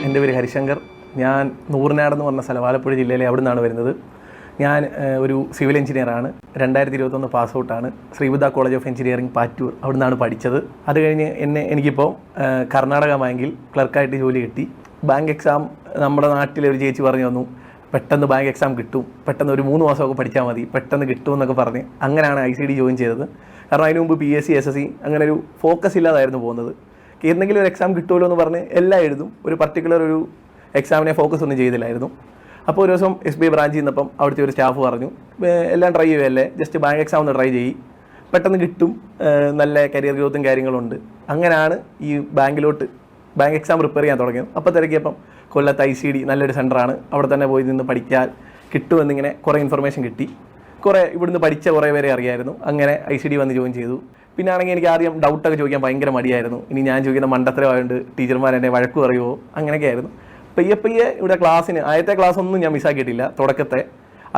എൻ്റെ പേര് ഹരിശങ്കർ. ഞാൻ നൂറിനാട് എന്ന് പറഞ്ഞ സ്ഥലം ആലപ്പുഴ ജില്ലയിലെ അവിടെ നിന്നാണ് വരുന്നത്. ഞാൻ ഒരു സിവിൽ എഞ്ചിനീയറാണ്. 2021 പാസ് ഔട്ടാണ്. Sreebuddha college of engineering Pattoor അവിടെ നിന്നാണ് പഠിച്ചത്. അത് കഴിഞ്ഞ് എനിക്കിപ്പോൾ കർണാടക ബാങ്കിൽ ക്ലർക്കായിട്ട് ജോലി കിട്ടി. ബാങ്ക് എക്സാം നമ്മുടെ നാട്ടിലെ ഒരു ചേച്ചി പറഞ്ഞു തന്നു, പെട്ടെന്ന് ബാങ്ക് എക്സാം കിട്ടും, പെട്ടെന്ന് ഒരു 3 മാസമൊക്കെ പഠിച്ചാൽ മതി, പെട്ടെന്ന് കിട്ടും എന്നൊക്കെ പറഞ്ഞ് അങ്ങനെയാണ് ICD ജോയിൻ ചെയ്തത്. കാരണം അതിന് മുമ്പ് PSC SSC അങ്ങനെ ഒരു ഫോക്കസ് ഇല്ലാതായിരുന്നു പോകുന്നത്. എന്തെങ്കിലും ഒരു എക്സാം കിട്ടുമല്ലോ എന്ന് പറഞ്ഞ് എല്ലാം എഴുതും, ഒരു പർട്ടിക്കുലർ ഒരു എക്സാമിനെ ഫോക്കസ് ഒന്നും ചെയ്തില്ലായിരുന്നു. അപ്പോൾ ഒരു ദിവസം SBI ബ്രാഞ്ചിൽ നിന്നപ്പം അവിടുത്തെ ഒരു സ്റ്റാഫ് പറഞ്ഞു, എല്ലാം ട്രൈ ചെയ്യുകയല്ലേ, ജസ്റ്റ് ബാങ്ക് എക്സാം ഒന്ന് ട്രൈ ചെയ്യും, പെട്ടെന്ന് കിട്ടും, നല്ല കരിയർ ഗ്രോത്തും കാര്യങ്ങളുണ്ട്. അങ്ങനെയാണ് ഈ ബാങ്ക് എക്സാം പ്രിപ്പയർ ചെയ്യാൻ തുടങ്ങിയത്. അപ്പോൾ തിരക്കിയപ്പം കൊല്ലത്ത് ICD നല്ലൊരു സെൻ്ററാണ്, അവിടെ തന്നെ പോയി നിന്ന് പഠിച്ചാൽ കിട്ടുമെന്നിങ്ങനെ കുറേ ഇൻഫർമേഷൻ കിട്ടി. ഇവിടുന്ന് പഠിച്ച കുറേ പേരെ അറിയായിരുന്നു. അങ്ങനെ ICD വന്ന് ജോയിൻ ചെയ്തു. പിന്നെ ആണെങ്കിൽ എനിക്ക് ആദ്യം ഡൗട്ടൊക്കെ ചോദിക്കാൻ ഭയങ്കര മടിയായിരുന്നു. ഇനി ഞാൻ ചോദിക്കുന്ന മണ്ടത്തരമായതുകൊണ്ട് ടീച്ചർമാർ എന്നെ വഴക്ക് പറയുമോ, അങ്ങനെയൊക്കെ ആയിരുന്നു. പയ്യെ ഇവിടെ ആദ്യത്തെ ക്ലാസ് ഒന്നും ഞാൻ മിസ്സാക്കിയിട്ടില്ല. തുടക്കത്തെ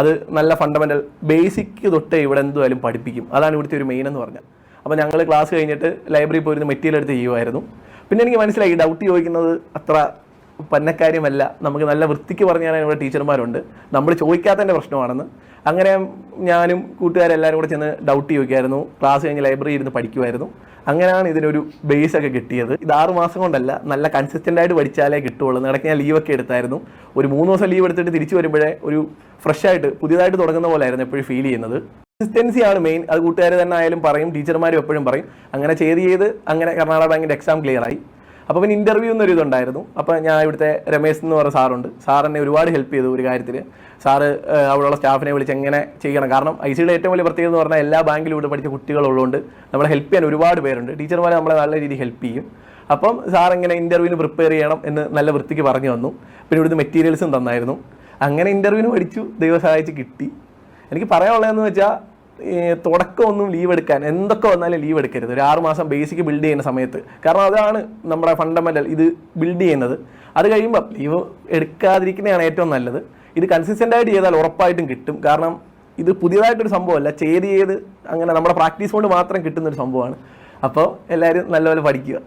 അത് നല്ല ഫണ്ടമെൻ്റൽ ബേസിക് തൊട്ടേ ഇവിടെ എന്തുമായാലും പഠിപ്പിക്കും. അതാണ് ഇവിടുത്തെ ഒരു മെയിൻ എന്ന് പറഞ്ഞാൽ. അപ്പോൾ ഞങ്ങൾ ക്ലാസ് കഴിഞ്ഞിട്ട് ലൈബ്രറിയിൽ പോയിരുന്ന് മെറ്റീരിയൽ എടുത്ത് ചെയ്യുമായിരുന്നു. പിന്നെ എനിക്ക് മനസ്സിലായി ഡൗട്ട് ചോദിക്കുന്നത് അത്ര പന്നക്കാര്യമല്ല, നമുക്ക് നല്ല വൃത്തിക്ക് പറഞ്ഞു തരാൻ ഇവിടെ ടീച്ചർമാരുണ്ട്, നമ്മൾ ചോദിക്കാത്തതിൻ്റെ പ്രശ്നമാണെന്ന്. അങ്ങനെ ഞാനും കൂട്ടുകാരെല്ലാവരും കൂടെ ചെന്ന് ഡൗട്ട് ചോദിക്കുമായിരുന്നു. ക്ലാസ് കഴിഞ്ഞ് ലൈബ്രറി ഇരുന്ന് പഠിക്കുമായിരുന്നു. അങ്ങനെയാണ് ഇതിനൊരു ബേസൊക്കെ കിട്ടിയത്. ഇത് 6 മാസം കൊണ്ടല്ല, നല്ല കൺസിസ്റ്റൻ്റായിട്ട് പഠിച്ചാലേ കിട്ടുള്ളൂ. ഇടയ്ക്ക് ഞാൻ ലീവൊക്കെ എടുത്തായിരുന്നു. ഒരു 3 ദിവസം ലീവ് എടുത്തിട്ട് തിരിച്ചു വരുമ്പോഴേ ഒരു ഫ്രഷായിട്ട് പുതിയതായിട്ട് തുടങ്ങുന്ന പോലെ ആയിരുന്നു എപ്പോഴും ഫീൽ ചെയ്യുന്നത്. കൺസിസ്റ്റൻസിയാണ് മെയിൻ. അത് കൂട്ടുകാർ തന്നെ ആയാലും പറയും, ടീച്ചർമാരും എപ്പോഴും പറയും. അങ്ങനെ ചെയ്ത് അങ്ങനെ കർണാടക ബാങ്കിൻ്റെ എക്സാം ക്ലിയർ ആയി. അപ്പോൾ പിന്നെ ഇൻ്റർവ്യൂ എന്നൊരു ഇതുണ്ടായിരുന്നു. അപ്പോൾ ഞാൻ ഇവിടുത്തെ രമേശ് എന്ന് പറഞ്ഞ സാറുണ്ട്. സാർ എന്നെ ഒരുപാട് ഹെൽപ്പ് ചെയ്തു ഒരു കാര്യത്തിൽ. സാറ് അവിടെയുള്ള സ്റ്റാഫിനെ വിളിച്ച് എങ്ങനെ ചെയ്യണം. കാരണം ICD ഏറ്റവും വലിയ പ്രത്യേകത എന്ന് പറഞ്ഞാൽ എല്ലാ ബാങ്കിലും ഇവിടെ പഠിച്ച കുട്ടികളുള്ളതുകൊണ്ട് നമ്മളെ ഹെൽപ്പ് ചെയ്യാൻ ഒരുപാട് പേരുണ്ട്. ടീച്ചർമാരെ നമ്മളെ നല്ല രീതിയിൽ ഹെൽപ്പ് ചെയ്യും. അപ്പം സാർ എങ്ങനെ ഇൻ്റർവ്യൂവിന് പ്രിപ്പയർ ചെയ്യണം എന്ന് നല്ല വൃത്തിക്ക് പറഞ്ഞു തന്നു. പിന്നെ ഇവിടുന്ന് മെറ്റീരിയൽസും തന്നായിരുന്നു. അങ്ങനെ ഇൻ്റർവ്യൂവിന് പഠിച്ചു, ദൈവം സഹായിച്ച് കിട്ടി. എനിക്ക് പറയാനുള്ളതെന്ന് വെച്ചാൽ തുടക്കമൊന്നും ലീവ് എടുക്കാൻ, എന്തൊക്കെ വന്നാലും ലീവ് എടുക്കരുത്. ഒരു 6 മാസം ബേസിക് ബിൽഡ് ചെയ്യുന്ന സമയത്ത്. കാരണം അതാണ് നമ്മുടെ ഫണ്ടമെൻ്റൽ ഇത് ബിൽഡ് ചെയ്യുന്നത്. അത് കഴിയുമ്പോൾ ലീവ് എടുക്കാതിരിക്കുന്നതാണ് ഏറ്റവും നല്ലത്. ഇത് കൺസിസ്റ്റൻ്റായിട്ട് ചെയ്താൽ ഉറപ്പായിട്ടും കിട്ടും. കാരണം ഇത് പുതിയതായിട്ടൊരു സംഭവമല്ല, ചെയ്ത് അങ്ങനെ നമ്മുടെ പ്രാക്ടീസ് കൊണ്ട് മാത്രം കിട്ടുന്നൊരു സംഭവമാണ്. അപ്പോൾ എല്ലാവരും നല്ലപോലെ പഠിക്കുക.